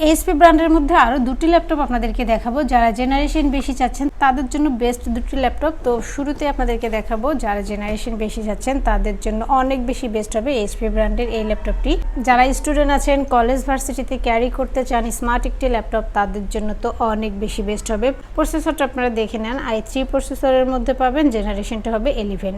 HP ব্র্যান্ডের মধ্যে আরও দুটি ল্যাপটপ আপনাদেরকে দেখাবো। যারা জেনারেশন বেশি চাচ্ছেন তাদের জন্য বেস্ট দুটি ল্যাপটপ। তো শুরুতে আপনাদেরকে দেখাবো যারা জেনারেশন বেশি চাচ্ছেন তাদের জন্য অনেক বেশি বেস্ট হবে এইচপি ব্র্যান্ডের এই ল্যাপটপটি। যারা স্টুডেন্ট আছেন, কলেজ ভার্সিটিতে ক্যারি করতে চান স্মার্ট একটি ল্যাপটপ, তাদের জন্য তো অনেক বেশি বেস্ট হবে। প্রসেসরটা আপনারা দেখে নেন, i3 প্রসেসরের মধ্যে পাবেন, জেনারেশনটা হবে 11,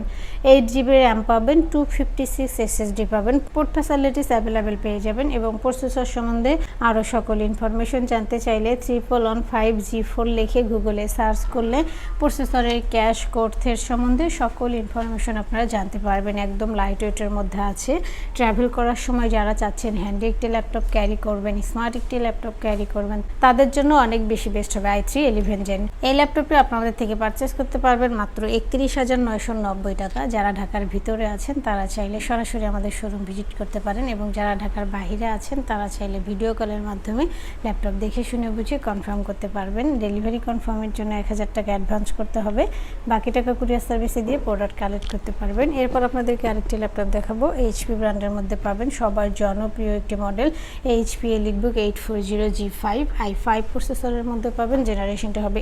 8GB র্যাম পাবেন, 256 SSD পাবেন, পোর্ট ফ্যাসিলিটিস অ্যাভেলেবেল পেয়ে যাবেন এবং প্রসেসর সম্বন্ধে আরও সকল ইনফরমেশন জানতে চাইলে 1115G4 লিখে গুগলে সার্চ করলে প্রসেসরের ক্যাশ কোডের সম্বন্ধে সকল ইনফরমেশন আপনারা জানতে পারবেন। একদম লাইট ওয়েটের মধ্যে আছে। ট্রাভেল করার সময় যারা চাচ্ছেন হ্যান্ডি একটি ল্যাপটপ ক্যারি করবেন, স্মার্ট একটি ল্যাপটপ ক্যারি করবেন, তাদের জন্য অনেক বেশি বেস্ট হবে i3 11 Gen। এই ল্যাপটপটি আপনাদের থেকে পারচেস করতে পারবেন মাত্র 31,990 টাকা। যারা ঢাকার ভিতরে আছেন তারা চাইলে সরাসরি আমাদের শোরুম ভিজিট করতে পারেন এবং যারা ঢাকার বাইরে আছেন তারা চাইলে ভিডিও কলের মাধ্যমে ল্যাপটপ দেখে শুনে বুঝে কনফার্ম করতে পারবেন। ডেলিভারি কনফার্মের জন্য 1000 টাকা অ্যাডভান্স করতে হবে, বাকি টাকা কুরিয়ার সার্ভিসে দিয়ে প্রোডাক্ট কালেক্ট করতে পারবেন। এরপর আপনাদেরকে আরেকটি ল্যাপটপ দেখাবো। এইচপি ব্র্যান্ডের মধ্যে পাবেন সবার জনপ্রিয় একটি model HP EliteBook 840G5, i5 প্রসেসরের মধ্যে পাবেন, জেনারেশনটা হবে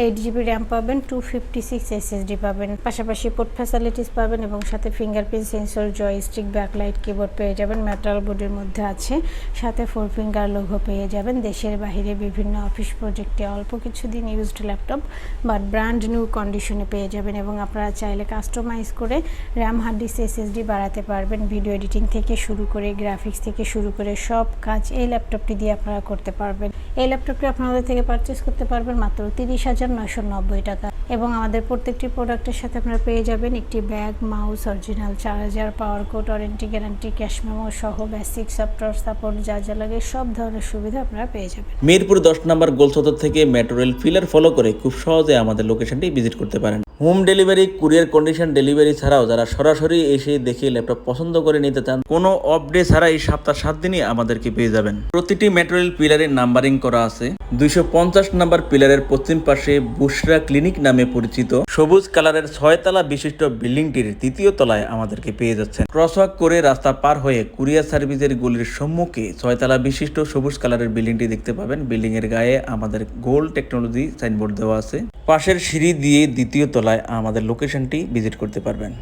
8GB র্যাম পাবেন, 256 SSD পাবেন, পাশাপাশি পোর্ট ফ্যাসিলিটিস পাবেন এবং সাথে fingerprint sensor, joystick, backlight, keyboard পেয়ে যাবেন। মেটাল বডির মধ্যে আছে, সাথে 4 ফিঙ্গার লোগো পেয়ে যাবেন। দেশের বাইরে বিভিন্ন অফিস প্রজেক্টে অল্প কিছুদিন used laptop but brand new কন্ডিশনে পেয়ে যাবেন এবং আপনারা চাইলে কাস্টমাইজ করে র্যাম, হার্ড ডিস্ক, SSD বাড়াতে পারবেন। ভিডিও এডিটিং থেকে শুরু করে গ্রাফিক্স থেকে শুরু করে সব কাজ এই ল্যাপটপটি দিয়ে আপনারা করতে পারবেন। এই ল্যাপটপটি আপনাদের থেকে পারচেস করতে পারবেন মাত্র 30,990 টাকা এবং আমাদের প্রত্যেকটি প্রোডাক্টের সাথে আপনারা পেয়ে যাবেন একটি bag, mouse, original charger, power cord, warranty guarantee, cash memo সহ বেসিক সফটওয়্যার সাপোর্ট যা যা লাগে সব ধরনের সুবিধা আপনারা পেয়ে যাবেন। মিরপুর 10 নম্বর গোলচত্বর থেকে মেট্রো রেল ফিলার ফলো করে খুব সহজে আমাদের লোকেশনটি ভিজিট করতে পারেন। Home delivery, courier condition delivery ছাড়াও যারা সরাসরি এসে দেখে ল্যাপটপ পছন্দ করে নিতে চান, কোনো অফ ডে ছাড়াই সপ্তাহ 7 দিনই আমাদেরকে পেয়ে যাবেন। প্রতিটি মেট্রো রেল পিলারে নাম্বারিং করা আছে। 250 নম্বর পিলারের পশ্চিম পাশে বুশরা ক্লিনিক নামে পরিচিত সবুজ কালারের 6 তলা বিশিষ্ট বিল্ডিংটির 3য় তলায় আমাদেরকে পেয়ে যাচ্ছেন। ক্রসওয়াক করে রাস্তা পার হয়ে কুরিয়ার সার্ভিসের গলির সম্মুখে 6 তলা বিশিষ্ট সবুজ কালারের বিল্ডিংটি দেখতে পাবেন। বিল্ডিং এর গায়ে আমাদের গোল্ড টেকনোলজি সাইনবোর্ড দেওয়া আছে। পাশের সিঁড়ি দিয়ে 2য় তলায় আমাদের লোকেশনটি ভিজিট করতে পারবেন।